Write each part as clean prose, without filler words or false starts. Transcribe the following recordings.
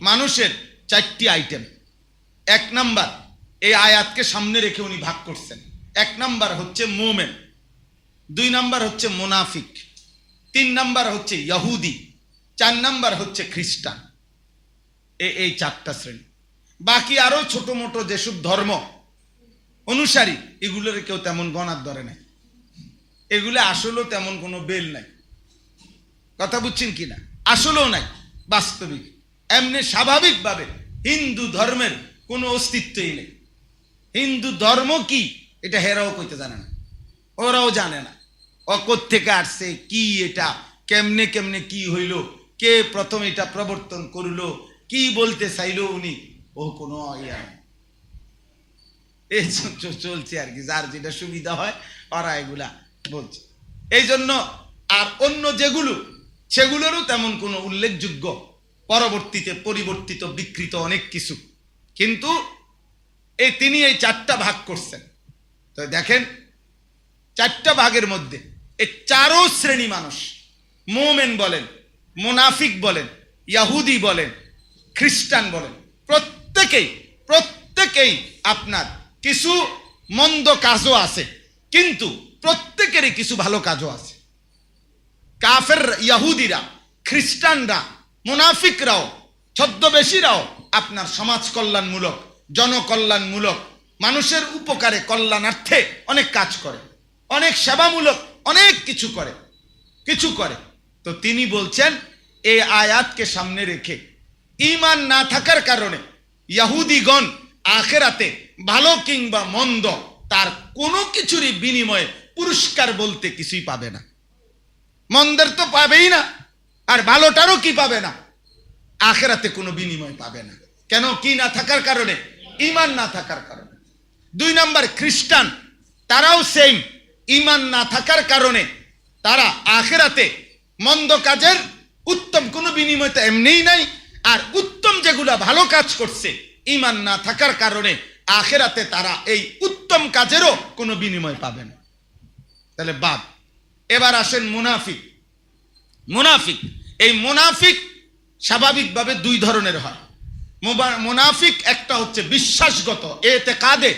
মানুষের 4টি item. 1 number, এই আয়াতকে সামনে রেখে উনি ভাগ করছেন। 1 নাম্বার হচ্ছে মুমিন, 2 নাম্বার হচ্ছে মুনাফিক, 3 নাম্বার হচ্ছে ইহুদি, 4 নাম্বার হচ্ছে খ্রিস্টান। এই 4টা শ্রেণী। বাকি আরো ছোট মোটো যেসব ধর্ম অনুসারী, এগুলোর কেউ তেমন গণার ধরে নাই। এগুলো আসলেও তেমন কোনো বেল নাই। কথা বুঝছেন কিনা? আসলেও নাই, বাস্তবিক এমনি স্বাভাবিকভাবে হিন্দু ধর্মের কোনো অস্তিত্বই নেই। হিন্দু ধর্ম কি এটা হেরাও কইতে জানে না, ওরাও জানে না। ও কোত্থেকে আসছে, কি এটা, কেমনে কেমনে কি হইল, কে প্রথম এটা প্রবর্তন করলো, কি বলতে চাইলো উনি, ও কোনো এই চলছে আর কি। যার যেটা সুবিধা হয় ওরা এগুলা বলছে। এই জন্য আর অন্য যেগুলো, সেগুলোরও তেমন কোনো উল্লেখযোগ্য, পরবর্তীতে পরিবর্তিত বিকৃত অনেক কিছু। কিন্তু তিনি এই 4টা ভাগ করছেন। তো দেখেন 4টা ভাগের মধ্যে এই 4 শ্রেণী মানুষ, মুমিন বলেন, মুনাফিক বলেন, ইহুদি বলেন, খ্রিস্টান বলেন, প্রত্যেকেই আপনার কিছু মন্দ কাজও আছে, কিন্তু প্রত্যেকেরই কিছু ভালো কাজও আছে। কাফের ইহুদিরা, খ্রিস্টানরা, মুনাফিকরাও, ছদ্মবেশীরাও আপনার সমাজ কল্যাণমূলক, জনকল্যাণমূলক, মানুষের উপকারে কল্যাণার্থে অনেক কাজ করে, অনেক সেবামূলক অনেক কিছু করে। তো তিনি বলছেন এই আয়াতকে সামনে রেখে ঈমান না থাকার কারণে ইহুদিগণ আখিরাতে ভালো কিংবা মন্দ তার কোনো কিছুরই বিনিময়ে পুরস্কার বলতে কিছুই পাবে না। মন্দের তো পাবেই না, আর ভালোটারও কি পাবে না, আখিরাতে কোনো বিনিময় পাবে না। কেন? কি না থাকার কারণে? ঈমান না থাকার কারণে। 2 নাম্বার খ্রিস্টান, তারাও সেম, ঈমান না থাকার কারণে তারা আখিরাতে মন্দ কাজের উত্তম কোনো বিনিময় তো এমনিই নাই, আর উত্তম যেগুলা ভালো কাজ করছে ঈমান না থাকার কারণে আখিরাতে তারা এই উত্তম কাজেরও কোনো বিনিময় পাবে না। তাহলে বাদ। এবার আসেন মুনাফিক। এই মুনাফিক স্বাভাবিকভাবে 2 ধরনের হয়। মুনাফিক একটা হচ্ছে বিশ্বাসগত, এতেকাদে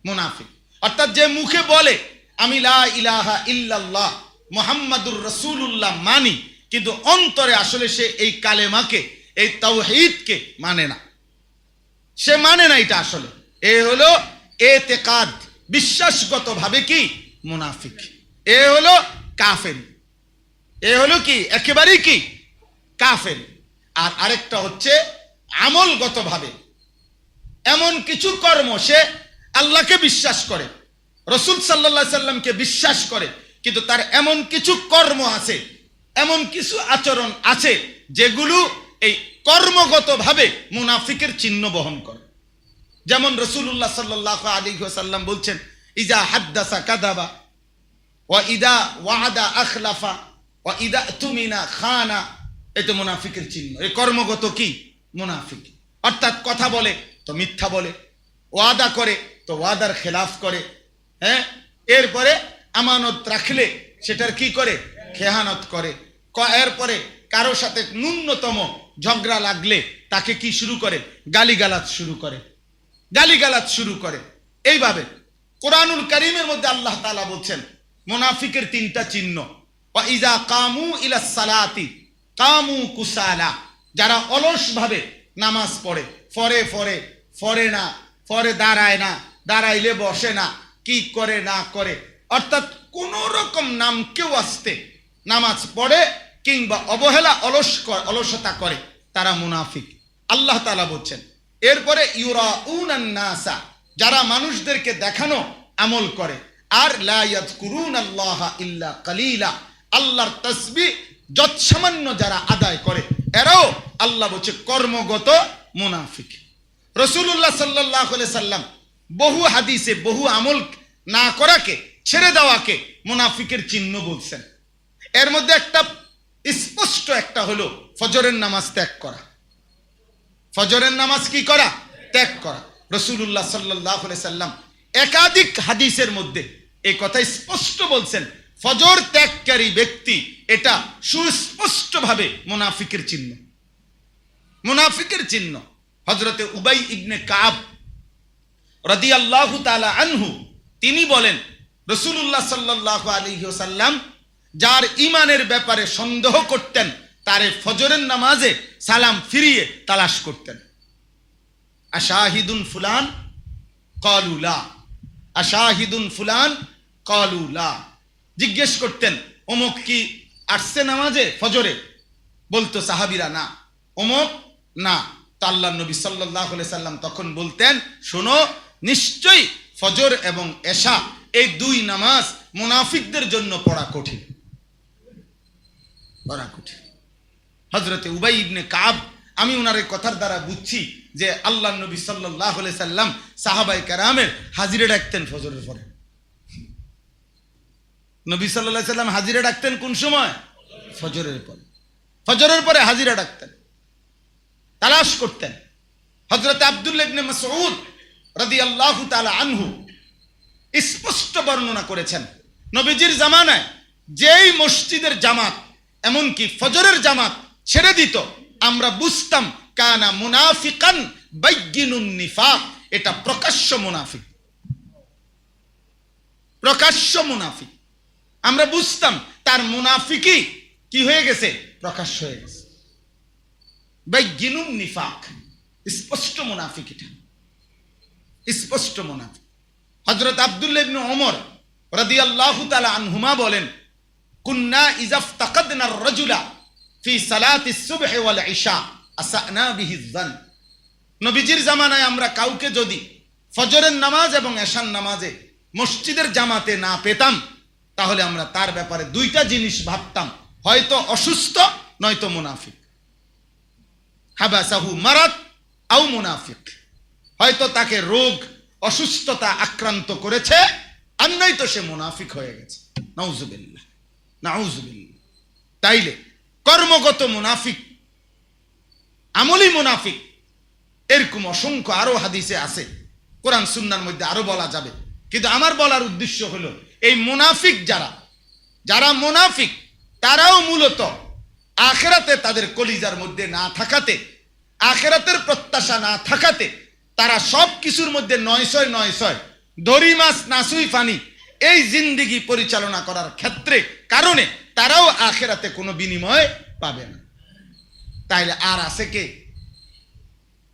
মুনাফিক, অর্থাৎ যে মুখে বলে আমি লা ইলাহা ইল্লাল্লাহ মুহাম্মাদুর রাসূলুল্লাহ মানি, কিন্তু অন্তরে আসলে সে এই কালেমাকে, এই তাওহীদকে মানে না। সে মানে না এটা আসলে। এ হলো এতেকাদ, বিশ্বাসগত ভাবে কি মুনাফিক। এ হলো কাফের। এ হলো কি একেবারেই কি কাফের। আর আরেকটা হচ্ছে আমলগত ভাবে, এমন কিছু কর্ম, সে আল্লাহকে বিশ্বাস করে, রাসূল সাল্লাল্লাহু আলাইহি সাল্লামকে বিশ্বাস করে, কিন্তু তার এমন কিছু কর্ম আছে, এমন কিছু আচরণ আছে যেগুলো এই কর্মগত ভাবে মুনাফিকের চিহ্ন বহন করে। যেমন রাসূলুল্লাহ সাল্লাল্লাহু আলাইহি ওয়াসাল্লাম বলছেন, ইজা হাদ্দাসা কাযাবা ওয়া ইদা ওয়াদা আখলাফা ওয়া ইদা তুমিনা খানা। এটা মুনাফিকের চিহ্ন। এই কর্মগত কি মুনাফিক, অর্থাৎ কথা বলে তো মিথ্যা বলে, ওয়াদা করে তো ওয়াদার খেলাফ করে, হ্যাঁ, এরপরে আমানত রাখলে সেটার কি করে, খেয়ানত করে, এরপরে কারো সাথে ন্যূনতম ঝগড়া লাগলে তাকে কি শুরু করে, গালিগালাজ শুরু করে। এইভাবে কোরআনুল কারীমের মধ্যে আল্লাহ তাআলা বলছেন মুনাফিকের 3টা চিহ্ন। ওয়া ইজা কামু ইলাস সালাতি কামু কুসালা, যারা অলস ভাবে নামাজ পড়ে, ফরে না, দাঁড়ায় না, দাঁড়াইলে বসে না, কি করে না করে, অর্থাৎ কোন রকম নামকেও আসতে নামাজ পড়ে কিংবা অবহেলা অলসতা করে, তারা মুনাফিক, আল্লাহ তাআলা বলছেন। এরপরে ইউরাউনান নাসা, যারা মানুষদেরকে দেখানো আমল করে, আর লা ইয়াযকুরুনাল্লাহা ইল্লা কালিলা, আল্লাহর তাসবিহ যৎসামান্য যারা আদায় করে, এরাও আল্লাহ বলছে কর্মগত মুনাফিক। রাসূলুল্লাহ সাল্লাল্লাহু আলাইহি সাল্লাম বহু হাদিসে বহু আমল না করাকে, ছেড়ে দেওয়াকে মুনাফিকের চিহ্ন বলছেন। এর মধ্যে একটা স্পষ্ট একটা হলো ফজরের নামাজ ত্যাগ করা। ফজরের নামাজ কি করা? ত্যাগ করা। রাসূলুল্লাহ সাল্লাল্লাহু আলাইহি সাল্লাম একাধিক হাদিসের মধ্যে এই কথা স্পষ্ট বলছেন, ফজর ত্যাগকারী ব্যক্তি এটা সুস্পষ্টভাবে মুনাফিকের চিহ্ন। মুনাফিকের চিহ্ন। হযরতে উবাই ইবনে কাব রাদিয়াল্লাহু তাআলা আনহু তিনি বলেন, রাসূলুল্লাহ সাল্লাল্লাহু আলাইহি ওয়াসাল্লাম যার ঈমানের ব্যাপারে সন্দেহ করতেন তারে ফজরের নামাজে সালাম ফিরিয়ে তালাশ করতেন। আশাহিদুন ফুলান ক্বালু লা, আশাহিদুন ফুলান ক্বালু লা। জিজ্ঞেস করতেন অমুক কি আসছে নামাজে ফজরে? বলতো সাহাবীরা না। অমুক না। তো আল্লাহর নবী সাল্লাল্লাহু আলাইহি সাল্লাম তখন বলতেন, শোনো, নিশ্চয়ই ফজর এবং এশা এই দুই নামাজ মুনাফিকদের জন্য পড়া কঠিন, পড়া কঠিন। হযরতে উবাই ইবনে কাব, আমি ওনার এই কথার দ্বারা বুঝছি যে আল্লাহর নবী সাল্লাল্লাহু আলাইহি সাল্লাম সাহাবায়ে কেরামের হাজিরে ডাকতেন ফজরের পরে। নবী সাল্লাল্লাহু আলাইহি সাল্লাম হাজিরে ডাকতেন কোন সময়? ফজরের পরে। ফজরের পরে হাজিরা ডাকতেন, তালাশ করতেন। হযরত আব্দুল্লাহ ইবনে মাসউদ রাদিয়াল্লাহু তাআলা আনহু স্পষ্ট বর্ণনা করেছেন, নবীজির জামানায় যেই মসজিদের জামাত এমনকি ফজরের জামাত ছেড়ে দিত, আমরা বুঝতাম কানা মুনাফিকান বাইয়িনুন নিফাক, এটা প্রকাশ্য মুনাফিক, প্রকাশ্য মুনাফিক। আমরা বুঝতাম তার মুনাফিকি কি হয়ে গেছে? প্রকাশ্য হয়ে গেছে। বাইয়িনুন নিফাক, স্পষ্ট মুনাফিক, এটা স্পষ্ট মুনাফিক। হযরত আব্দুল্লাহ ইবনে ওমর রাদিয়াল্লাহু তাআলা আনহুমা বলেন, কুন্না ইযা ইফতাকাদনা আর-রাজুলা ফি সালাতি সুবহ ওয়াল ইশা আসানা বিহি যান। নবীজির জামানায় আমরা কাউকে যদি ফজরের নামাজ এবং এশার নামাজে মসজিদের জামাতে না পেতাম, তাহলে আমরা তার ব্যাপারে দুইটা জিনিস ভাবতাম, হয়তো অসুস্থ নয়তো মুনাফিক। হাবাসাহু মারাদ আও মুনাফিক, হয়তো তাকে রোগ অসুস্থতা আক্রান্ত করেছে, আর নয়তো সে মুনাফিক হয়ে গেছে। নাউজুবিল্লাহ, নাউজুবিল্লাহ। তাইলে কর্মগত মুনাফিক, আমলি মুনাফিক, এরকম অসংখ্য আরো হাদিসে আছে, কোরআন সুন্নাহর মধ্যে আরো বলা যাবে। কিন্তু আমার বলার উদ্দেশ্য হলো এই মুনাফিক যারা মুনাফিক তারাও মূলত আখিরাতে তাদের কলিজার মধ্যে না থাকাতে, আখিরাতের প্রত্যাশা না থাকাতে, তারা সব কিছুর মধ্যে নয়ছয় নয়ছয় দড়ি মাছ নাসুই ফানি এই জিন্দেগি পরিচালনা করার ক্ষেত্রে কারণে তারাও আখিরাতে কোনো বিনিময় পাবে না। তাইলে আর আছে কে?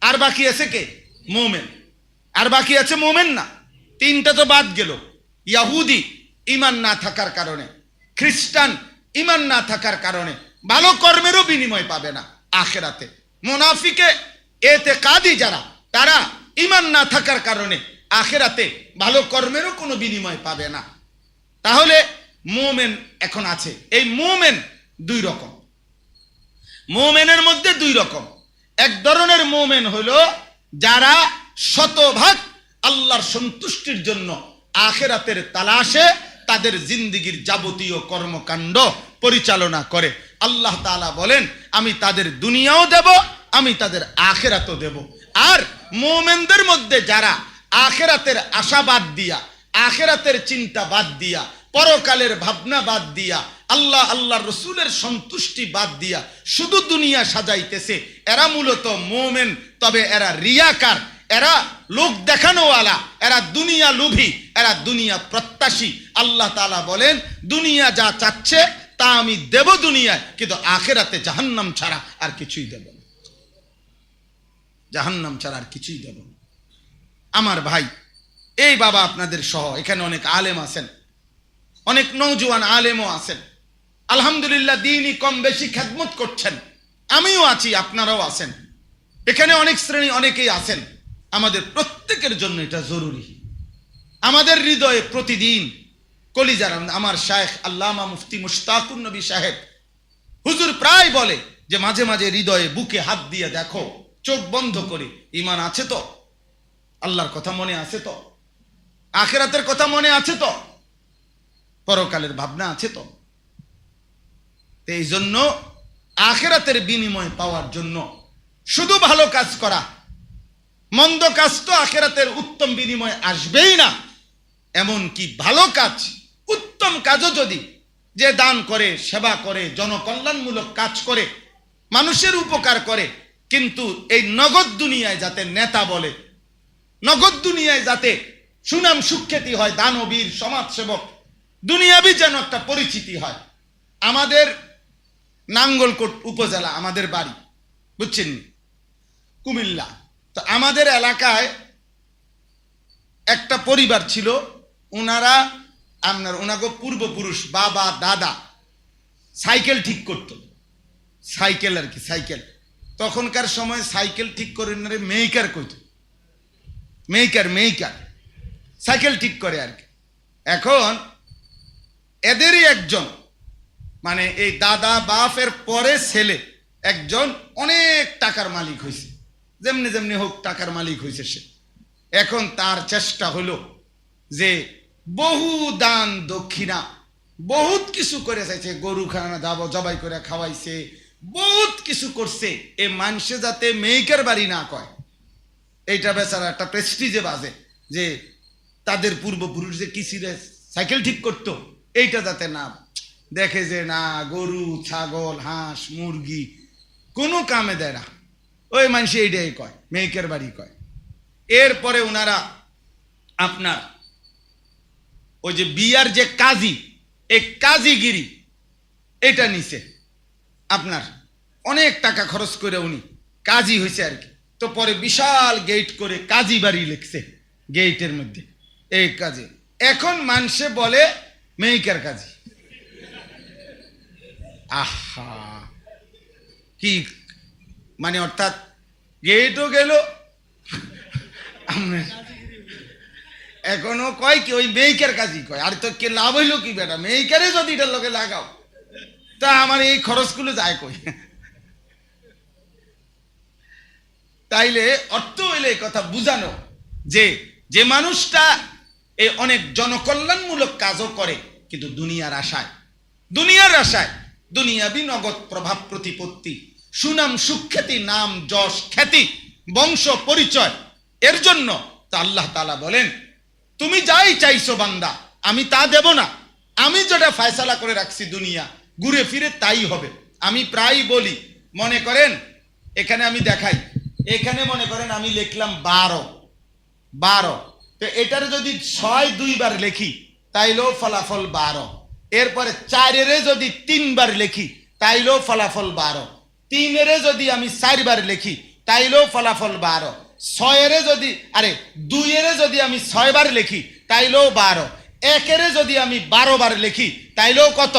আর বাকি আছে কে? মুমিন। আর বাকি আছে মুমিন না। তিনটা তো বাদ গেল। ইহুদি ঈমান না থাকার কারণে, খ্রিস্টান ঈমান না থাকার কারণে ভালো কর্মেরও বিনিময় পাবে না আখিরাতে। মুনাফিকে এতেকাদি যারা, তারা ঈমান না থাকার কারণে আখিরাতে ভালো কর্মেরও কোনো বিনিময় পাবে না। তাহলে মুমিন এখন আছে। এই মুমিন দুই রকম। মুমিনের মধ্যে দুই রকম। এক ধরনের মুমিন হলো যারা শতভাগ আল্লাহর সন্তুষ্টির জন্য আখিরাতের তালাশে তাদের জিন্দেগীর যাবতীয় কর্মকাণ্ড পরিচালনা করে। আল্লাহ তাআলা বলেন, আমি তাদের দুনিয়াও দেব, আমি তাদের আখিরাতও দেব। আর মুমিনদের মধ্যে যারা আখিরাতের আশা বাদ দিয়া, আখিরাতের চিন্তা বাদ দিয়া, পরকালের ভাবনা বাদ দিয়া, আল্লাহর রাসূলের সন্তুষ্টি বাদ দিয়া শুধু দুনিয়া সাজাইতেছে, এরা মূলত মুমিন। তবে এরা রিয়াকার, এরা লোক দেখানোওয়ালা, এরা দুনিয়া লোভী, এরা দুনিয়া প্রত্যাশী। আল্লাহ তাআলা বলেন, দুনিয়া যা চাচ্ছে তা আমি দেব দুনিয়ায়, কিন্তু আখিরাতে জাহান্নাম ছাড়া আর কিছুই দেব না। জাহান্নাম ছাড়া আর কিছুই দেব না। আমার ভাই, এই বাবা আপনাদের সহ এখানে অনেক আলেম আছেন, অনেক নওজোয়ান আলেমও আছেন। আলহামদুলিল্লাহ দ্বীনই কম বেশি খেদমত করছেন, আমিও আছি, আপনারাও আছেন। এখানে অনেক শ্রেণী অনেকেই আছেন। আমাদের প্রত্যেকের জন্য এটা জরুরি। আমাদের হৃদয়ে প্রতিদিন কলিজার, আমার শায়েখ আল্লামা মুফতি মুশতাকুর নবী সাহেব হুজুর প্রায় বলে যে মাঝে মাঝে হৃদয়ে বুকে হাত দিয়ে দেখো, চোখ বন্ধ করে, ঈমান আছে তো? আল্লাহর কথা মনে আছে তো? আখিরাতের কথা মনে আছে তো? পরকালের ভাবনা আছে তো? এই জন্য আখিরাতের বিনিময় পাওয়ার জন্য শুধু ভালো কাজ করা, মন্দ কাজ তো আখিরাতের উত্তম বিনিময় আসবেই না। এমন কি ভালো কাজ, উত্তম কাজও যদি যে দান করে, সেবা করে, জনকল্যাণমূলক কাজ করে, মানুষের উপকার করে, কিন্তু এই নগদ দুনিয়ায় যাতে নেতা বলে, নগদ দুনিয়ায় যাতে সুনাম সুখ্যাতি হয়, দানবীর সমাজসেবক দুনিয়াবি যেন একটা পরিচিতি হয়। আমাদের নাঙ্গলকোট উপজেলা আমাদের বাড়ি, বুঝছেন, কুমিল্লা। তো আমাদের এলাকায় একটা পরিবার ছিল, ওনারা ওনাকে পূর্বপুরুষ বাবা দাদা সাইকেল ঠিক করত, সাইকেল আর কি, সাইকেল। তখনকার সময় সাইকেল ঠিক করে মেকার কইত, মেকার সাইকেল ঠিক করে আর কি। এখন এদেরই একজন, মানে এই দাদা বাপের পরে ছেলে একজন অনেক টাকার মালিক হয়েছে, যেমনি যেমনি হোক টাকার মালিক হয়েছে সে। এখন তার চেষ্টা হলো যে বহু দান দক্ষিণা বহুত কিছু করে চাইছে, গরু খানা জবাই করে খাওয়াইছে, বহুত কিছু করছে। এ মানুষে যাতে মেয়েকের বাড়ি না কয়, এইটা বেচারা একটা প্রেস্টিজে বাজে যে তাদের পূর্বপুরুষ যে কিসিরে সাইকেল ঠিক করতো, এইটা যাতে না দেখে যে না গরু ছাগল হাঁস মুরগি কোনো কামে দেয় না, ওই মানুষ এইটাই কয়, মেয়েকের বাড়ি কয়। এরপরে ওনারা আপনার ওই যে বিয়ার যে কাজী, এই কাজীগিরি এটা নিছে, আপনার অনেক টাকা খরচ করে উনি কাজী হয়েছে আর কি। তো পরে বিশাল গেট করে কাজী বাড়ি লিখছে গেটের মধ্যে, এই কাজে। এখন মানুষে বলে মেয়েকার কাজী। আহা, কি মানে, অর্থাৎ গেটও গেল, এখনো কয় কি ওই মেয়েকার কাজী কয়। আর তো কে লাভ হইলো কি বেটা, মেয়েকারে যদি এটার লোকে লাগাও তা আমার এই খরচগুলো যায় কই। তাইলে অর্থ হইলে এই কথা বুঝানো যে যে মানুষটা এই অনেক জনকল্যাণমূলক কাজও করে কিন্তু দুনিয়ার আশায়, দুনিয়াবি নগদ প্রভাব প্রতিপত্তি, সুনাম সুখ্যাতি, নাম যশ খ্যাতি, বংশ পরিচয়, এর জন্য তা আল্লাহ তাআলা বলেন তুমি যাই চাইছো বান্দা আমি তা দেব না, আমি যেটা ফয়সালা করে রাখছি দুনিয়া ঘুরে ফিরে তাই হবে। আমি প্রায় বলি, মনে করেন এখানে আমি দেখাই, এখানে মনে করেন আমি লিখলাম 12, তো এটার যদি 6 2বার লিখি তাইলেও ফলাফল 12, এরপরে 4 যদি 3বার লিখি তাইলেও ফলাফল 12, 3 যদি আমি 4বার লিখি তাইলেও ফলাফল 12, 6 যদি 2 যদি আমি 6বার লিখি তাইলেও 12, 1 যদি আমি 12 বার লিখি তাইলেও কত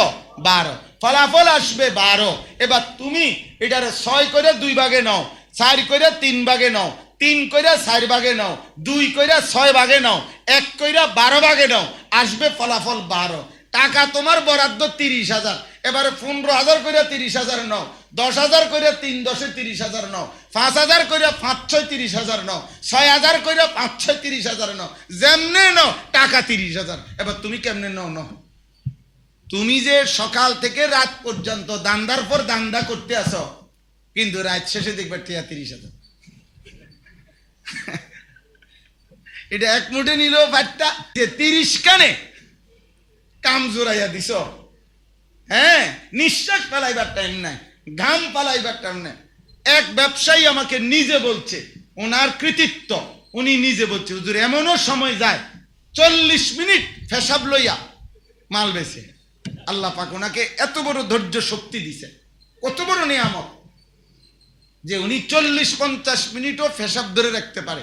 12, ফলাফল আসবে 12। এবার তুমি এটারে 6 করে 2 ভাগে নাও, 4 করে 3 ভাগে নাও, 3 করে 4 ভাগে নাও, 2 করে 6 ভাগে নাও, 1 করে 12 ভাগে নাও, আসবে ফলাফল 12। টাকা তোমার বরাদ্দ 30,000, এবারে 15,000 করে 30,000 নাও, 10,000 করে 3 10 30,000 নাও, 5,000 করে 5 6 30,000 নাও, 6,000 করে 5 6 30,000 নাও, যেমনে নাও টাকা 30,000। এবার তুমি কেমনে নাও? তুমি যে সকাল থেকে রাত পর্যন্ত দান্দার পর দান্দা করতে আসো, কিন্তু রাত শেষে দেখবে 30,000। এটা এক মুঠে নিল বাট্টা, 30 কানে কাম জোরাইয়া দিছ। হ্যাঁ, নিঃশ্বাস পালাইবার টাইম নাই, ঘাম পালাইবার টাইম নাই। এক ব্যবসায়ী আমাকে নিজে বলছে, ওনার কৃতিত্ব, উনি নিজে বলছে হুজুর এমনও সময় যায় 40 মিনিট ফেসাব লইয়া মাল বেছে। আল্লাহ পাক ওনাকে এত বড় ধৈর্য শক্তি দিছে, কত বড় নিয়ামত যে উনি 40-50 মিনিটও ফেসাব ধরে রাখতে পারে।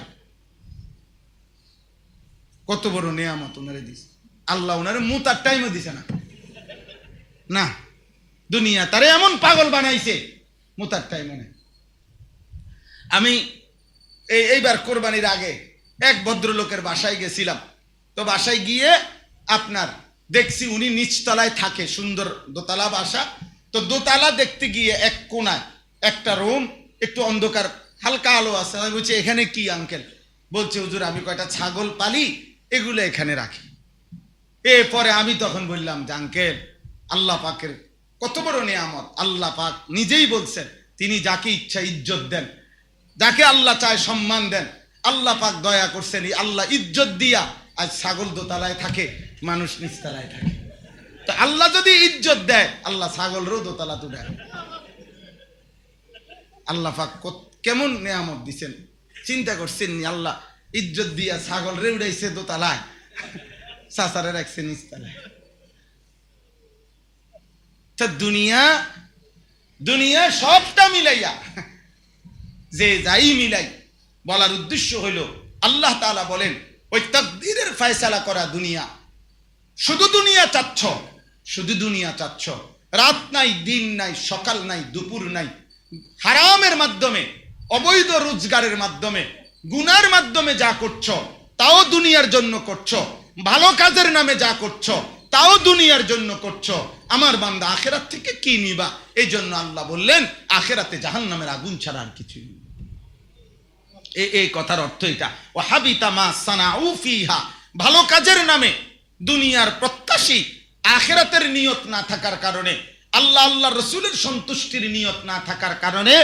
কত বড় নিয়ামত ওনারে দিছে আল্লাহ। ওনারে মুতার টাইমও দিছে না, দুনিয়া তারে এমন পাগল বানাইছে মুতার টাইমও নেই। আমি এইবার কোরবানির আগে এক ভদ্রলোকের বাসায় গেছিলাম। তো বাসায় গিয়ে আপনার দেখছি উনি নিচতলায় থাকে, সুন্দর দোতলা বাসা। তো দোতলা দেখতে গিয়ে এক কোনায় একটা রুম, একটু অন্ধকার, হালকা আলো আছে। আমি বলছি এখানে কি আঙ্কেল? বলছে হুজুর আমি কয়টা ছাগল পালি, এগুলো এখানে রাখি। এরপরে আমি তখন বললাম যে আঙ্কেল, আল্লাহ পাকের কত বড় নিয়ামত। আল্লাহ পাক নিজেই বলছেন তিনি যাকে ইচ্ছা ইজ্জত দেন, যাকে আল্লাহ চায় সম্মান দেন। আল্লাহ পাক দয়া করছেন, আল্লাহ ইজ্জত দিয়া আজ ছাগল দোতলায় থাকে, মানুষ নিচতলায় থাকে। তো আল্লাহ যদি ইজ্জত দেয়, আল্লাহ ছাগলেরও দোতলা তো দেয়। আল্লাহ পাক কেমন নেয়ামত দিছেন, চিন্তা করছেন নি? আল্লাহ ইজ্জত দিয়া ছাগল রে উড়াইছে দোতলায়, চাচারে রাখছে নিচতলায়। তা দুনিয়া সবটা মিলাইয়া, যে যাই মিলাই, বলার উদ্দেশ্য হইল আল্লাহ তাআলা বলেন ওই তাকদীরের ফয়সালা করা দুনিয়া, শুধু দুনিয়া চাচ্ছ, শুধু দুনিয়া চাচ্ছ, রাত নাই, দিন নাই, সকাল নাই, দুপুর নাই, হারামের মাধ্যমে, অবৈধ রোজগারের মাধ্যমে, গুনার মাধ্যমে যা করছো তাও দুনিয়ার জন্য করছো, ভালো কাজের নামে যা করছো তাও দুনিয়ার জন্য করছো। আমার বান্দা আখিরাত থেকে কি নিবা? এই জন্য আল্লাহ বললেন আখিরাতে জাহান্নামের আগুন ছাড়া আর কিছুই নেই। এই কথার অর্থ এটা, ও হাবিতা মা সানাউ ফিহা, ভালো কাজের নামে দুনিয়ার প্রত্যাশী, আখিরাতের নিয়ত না থাকার কারণে, আল্লাহ রসুলের সন্তুষ্টির নিয়ত না থাকার কারণে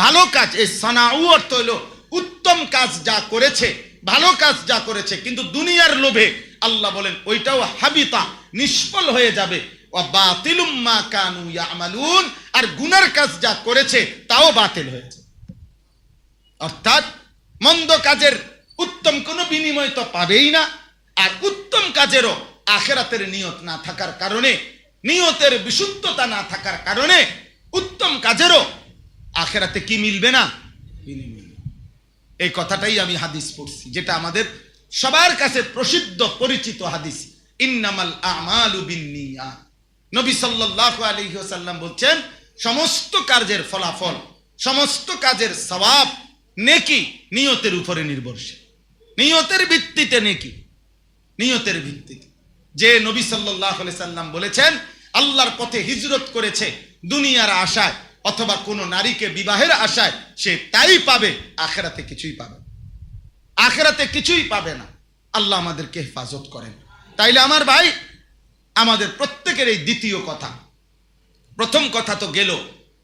ভালো কাজ, এই সানাউ অর্থ হলো উত্তম কাজ যা করেছে, ভালো কাজ যা করেছে, কিন্তু দুনিয়ার লোভে আল্লাহ বলেন ওইটাও হাবিতা, নিষ্ফল হয়ে যাবে। ওয়া বাতিলুম মা কানু ইয়ামালুন, আর গুনার কাজ যা করেছে তাও বাতিল হয়েছে। অর্থাৎ মন্দ কাজের উত্তম কোনো বিনিময় তো পাবেই না, আর উত্তম কাজেরও আখিরাতের নিয়ত না থাকার কারণে, নিয়তের বিশুদ্ধতা না থাকার কারণে উত্তম কাজেরও আখিরাতে কি মিলবে না? বিনিময়। এই কথাটাই আমি হাদিস পড়ছি, যেটা আমাদের সবার কাছে প্রসিদ্ধ পরিচিত হাদিস, ইন্নামাল আমালু বিন্নিয়াত। নবী সাল্লাল্লাহু আলাইহি ওয়াসাল্লাম বলছেন সমস্ত কাজের ফলাফল, সমস্ত কাজের সওয়াব, নেকি নিয়তের উপরে নির্ভরশীল। নিয়তের ভিত্তিতে নেকি, নিয়তের ভিত্তিতে। যে নবী সাল্লাল্লাহু আলাইহি সাল্লাম বলেছেন আল্লাহর পথে হিজরত করেছে দুনিয়ার আশায় অথবা কোনো নারীকে বিবাহের আশায়, সে তাই পাবে, আখিরাতে কিছুই পাবে, আখিরাতে কিছুই পাবে না। আল্লাহ আমাদেরকে হেফাজত করেন। তাইলে আমার ভাই, আমাদের প্রত্যেকের এই দ্বিতীয় কথা, প্রথম কথা তো গেল,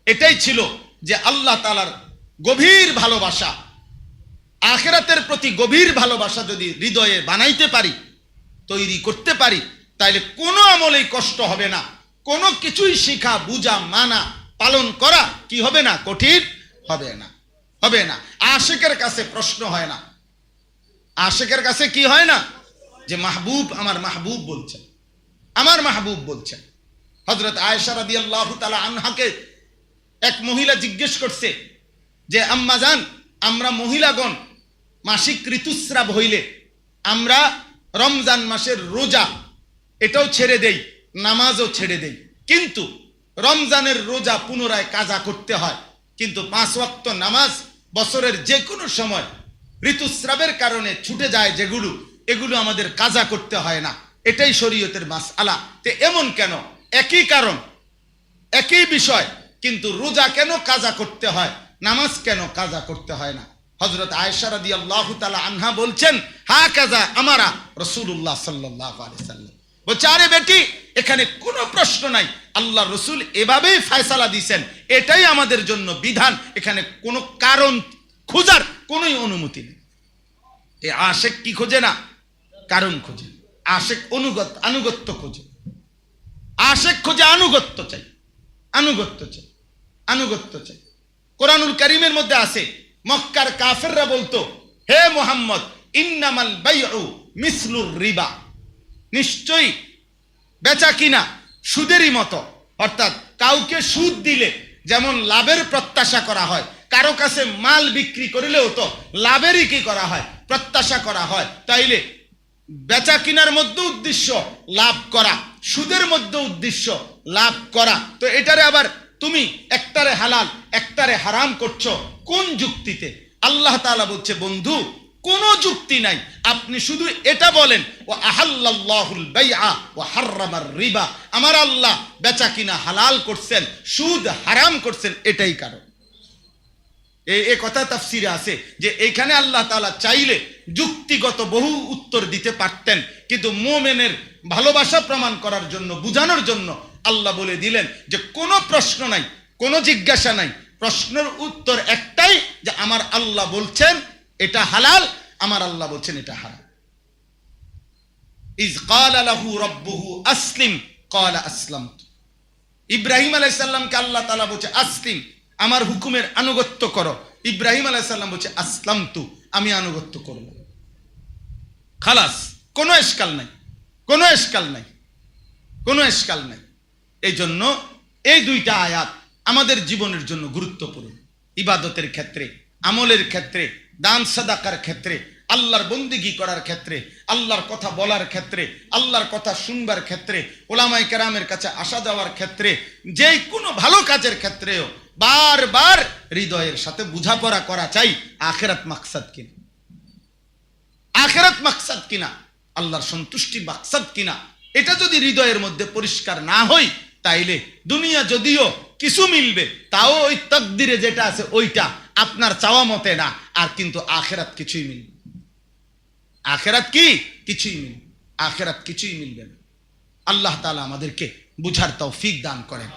এটাই ছিল যে আল্লাহ তাআলার গভীর ভালোবাসা, আখিরাতের প্রতি গভীর ভালোবাসা যদি হৃদয়ে বানাইতে পারি, তৈরি করতে পারি, তাইলে কোনো আমলেই কষ্ট হবে না, কোনো কিছুই শিখা, বুঝা, মানা, পালন করা কি হবে না? কঠিন হবে না, হবে না। আশিকের কাছে প্রশ্ন হয় না, আশিকের কাছে কি হয় না? যে মাহবুব, আমার মাহবুব বলছেন, আমার মাহবুব বলছেন। হযরত আয়েশা রাদিয়াল্লাহু তাআলা আনহাকে এক মহিলা জিজ্ঞেস করছে যে আম্মা জান, আমরা মহিলাগণ মাসিক ঋতুস্রাব হইলে আমরা রমজান মাসের রোজা এটাও ছেড়ে দেই, নামাজও ছেড়ে দেই, কিন্তু রমজানের রোজা পুনরায় কাজা করতে হয়, কিন্তু 5 ওয়াক্ত নামাজ বছরের যে কোনো সময় ঋতুস্রাবের কারণে ছুটে যায় যেগুলো, এগুলো আমাদের কাজা করতে হয় না। এটাই শরীয়তের মাসআলা। তে এমন কেন? একই কারণ, একই বিষয়, কিন্তু রোজা কেন কাজা করতে হয়, নামাজ কেন কাজা করতে হয় না? হযরত আয়েশা রাদিয়াল্লাহু তাআলা আনহা বলছেন, হা কাজা আমারা রাসূলুল্লাহ সাল্লাল্লাহু আলাইহি সাল্লাম। বলছে আরে বেটি, এখানে কোনো প্রশ্ন নাই, আল্লাহ রসুল এভাবেই ফয়সালা দিয়েছেন, এটাই আমাদের জন্য বিধান, এখানে কোনো কারণ খোঁজার কোনো অনুমতি নেই। এ আশেক কি খোঁজে না? কারণ খোঁজে। আশেক আনুগত্য খোঁজে, আশেক খোঁজে আনুগত্য চাই, আনুগত্য চাই, আনুগত্য চাই। কোরআনুল কারীমের মধ্যে আছে, মক্কার কাফেররা বলতো, হে মুহাম্মদ, ইন্নামাল বাইউ মিসলুর রিবা, নিশ্চয়ই বেচা কিনা সুদেরই মতো। অর্থাৎ কাউকে সুদ দিলে যেমন লাভের প্রত্যাশা করা হয়, কারো কাছে মাল বিক্রি করিলেও তো লাভেরই কি করা হয়? প্রত্যাশা করা হয়। তাইলে বেচা কিনার মধ্যে উদ্দেশ্য লাভ করা, সুদের মধ্যে উদ্দেশ্য লাভ করা, তো এটারে আবার তুমি একটারে হালাল একটারে হারাম করছো কোন যুক্তিতে? আল্লাহ তাআলা বলছে, বন্ধু কোনো যুক্তি নাই, আপনি শুধু এটা বলেন, ও আহাল্লাল্লাহুল বাইআ ওয়া হাররামার রিবা, আমার আল্লাহ বেচা কিনা হালাল করছেন, সুদ হারাম করছেন, এটাই কারণ। এই কথা তাফসিরে আছে যে এখানে আল্লাহ তাআলা চাইলে যুক্তিগত বহু উত্তর দিতে পারতেন, কিন্তু মুমিনের ভালোবাসা প্রমাণ করার জন্য, বুঝানোর জন্য আল্লাহ বলে দিলেন যে কোনো প্রশ্ন নাই, কোনো জিজ্ঞাসা নাই, প্রশ্নের উত্তর একটাই, যে আমার আল্লাহ বলছেন এটা হালাল, আমার আল্লাহ বলছেন এটা হারাম। ইজ ক্বালা লাহু রাব্বুহু আসলিম ক্বালা আসলামতু, ইব্রাহিম আলাইহিস সালামকে আল্লাহ তাআলা বলছে আসলিম, আমার হুকুমের আনুগত্য করো। ইব্রাহিম আলাইহিস সালাম বলছে আসলামতু, আমি আনুগত্য করব, খালাস, কোনো এশকাল নাই, কোনো এশকাল নাই, কোনো এশকাল নাই। এই জন্য এই দুইটা আয়াত আমাদের জীবনের জন্য গুরুত্বপূর্ণ। ইবাদতের ক্ষেত্রে, আমলের ক্ষেত্রে, দান সাদাকার ক্ষেত্রে, আল্লাহর বন্দেগী করার ক্ষেত্রে, আল্লাহর কথা বলার ক্ষেত্রে, আল্লাহর কথা শুনবার ক্ষেত্রে, ওলামায়ে কেরামের কাছে আসা যাওয়ার ক্ষেত্রে, যে কোনো ভালো কাজের ক্ষেত্রেও বারবার হৃদয়ের সাথে বোঝাপড়া করা চাই আখিরাত মাকসাদ কিনা, আখিরাত মাকসাদ কিনা, আল্লাহর সন্তুষ্টি মাকসাদ কিনা। এটা যদি হৃদয়ের মধ্যে পরিষ্কার না হয়, তাইলে দুনিয়া যদিও কিছু মিলবে, তাও ওই তাকদিরে যেটা আছে ওইটা আপনার চাওয়া মতে না, আর কিন্তু আখিরাত কিছুই মিলবে, আখিরাত কি কিছুই মিলবে, আখিরাত কিছুই মিলবে না। আল্লাহ তাআলা আমাদেরকে বুঝার তৌফিক দান করেন।